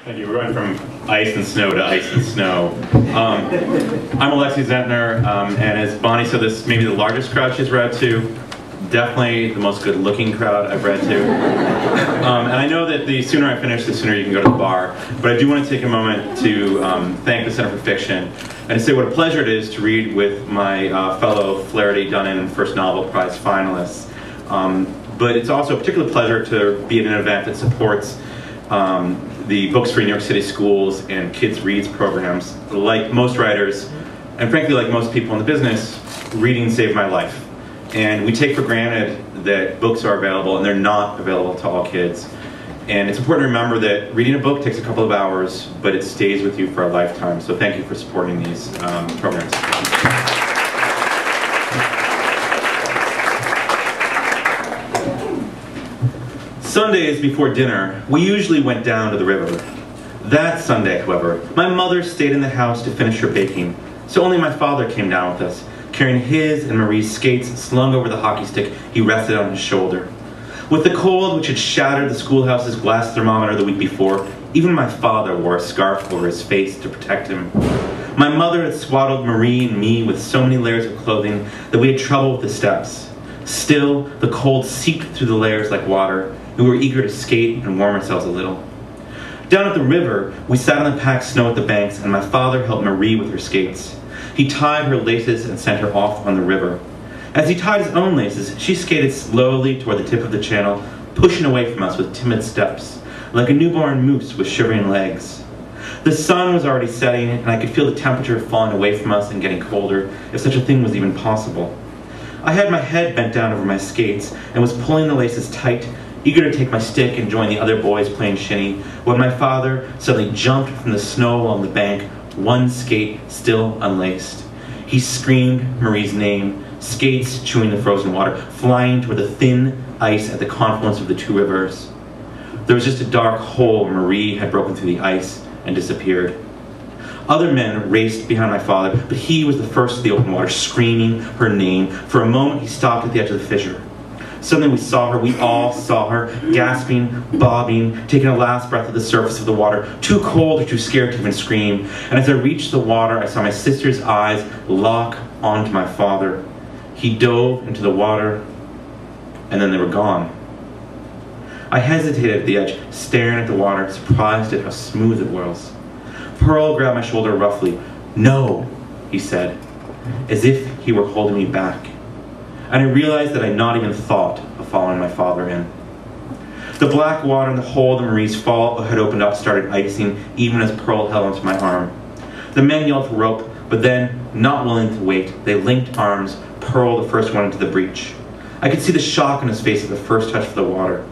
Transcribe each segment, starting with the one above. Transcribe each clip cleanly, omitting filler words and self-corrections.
Thank you. We're going from ice and snow to ice and snow. I'm Alexi Zentner, and as Bonnie said, this may be the largest crowd she's read to. Definitely the most good-looking crowd I've read to. And I know that the sooner I finish, the sooner you can go to the bar. But I do want to take a moment to thank the Center for Fiction and to say what a pleasure it is to read with my fellow Flaherty Dunnan First Novel Prize finalists. But it's also a particular pleasure to be at an event that supports the Books for New York City Schools and Kids Reads programs. Like most writers, and frankly like most people in the business, reading saved my life. And we take for granted that books are available, and they're not available to all kids. And it's important to remember that reading a book takes a couple of hours, but it stays with you for a lifetime. So thank you for supporting these programs. Sundays before dinner, we usually went down to the river. That Sunday, however, my mother stayed in the house to finish her baking, so only my father came down with us, carrying his and Marie's skates slung over the hockey stick he rested on his shoulder. With the cold which had shattered the schoolhouse's glass thermometer the week before, even my father wore a scarf over his face to protect him. My mother had swaddled Marie and me with so many layers of clothing that we had trouble with the steps. Still, the cold seeped through the layers like water, and we were eager to skate and warm ourselves a little. Down at the river, we sat on the packed snow at the banks, and my father helped Marie with her skates. He tied her laces and sent her off on the river. As he tied his own laces, she skated slowly toward the tip of the channel, pushing away from us with timid steps, like a newborn moose with shivering legs. The sun was already setting, and I could feel the temperature falling away from us and getting colder, if such a thing was even possible. I had my head bent down over my skates and was pulling the laces tight, eager to take my stick and join the other boys playing shinny, when my father suddenly jumped from the snow along the bank, one skate still unlaced. He screamed Marie's name, skates chewing the frozen water, flying toward the thin ice at the confluence of the two rivers. There was just a dark hole where Marie had broken through the ice and disappeared. Other men raced behind my father, but he was the first to the open water, screaming her name. For a moment, he stopped at the edge of the fissure. Suddenly we saw her, we all saw her, gasping, bobbing, taking a last breath at the surface of the water, too cold or too scared to even scream. And as I reached the water, I saw my sister's eyes lock onto my father. He dove into the water, and then they were gone. I hesitated at the edge, staring at the water, surprised at how smooth it was. Pearl grabbed my shoulder roughly. "No," he said, as if he were holding me back. And I realized that I had not even thought of following my father in. The black water in the hole that Marie's fall had opened up started icing, even as Pearl held onto my arm. The men yelled for rope, but then, not willing to wait, they linked arms, Pearl the first one into the breach. I could see the shock on his face at the first touch of the water.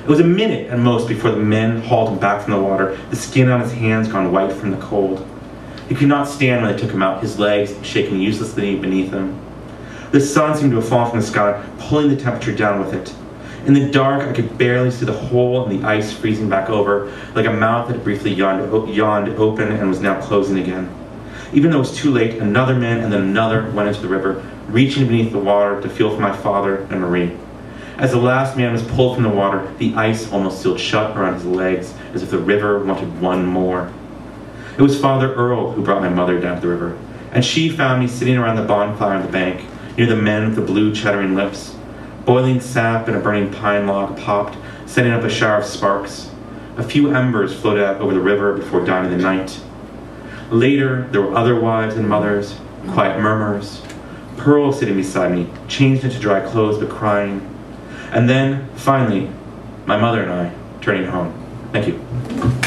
It was a minute at most before the men hauled him back from the water, the skin on his hands gone white from the cold. He could not stand when they took him out, his legs shaking uselessly beneath him. The sun seemed to have fallen from the sky, pulling the temperature down with it. In the dark, I could barely see the hole in the ice freezing back over, like a mouth that had briefly yawned open and was now closing again. Even though it was too late, another man and then another went into the river, reaching beneath the water to feel for my father and Marie. As the last man was pulled from the water, the ice almost sealed shut around his legs, as if the river wanted one more. It was Father Earl who brought my mother down to the river, and she found me sitting around the bonfire on the bank, near the men with the blue chattering lips. Boiling sap and a burning pine log popped, setting up a shower of sparks. A few embers floated out over the river before dying in the night. Later, there were other wives and mothers, quiet murmurs. Pearl sitting beside me, changed into dry clothes but crying. And then, finally, my mother and I turning home. Thank you.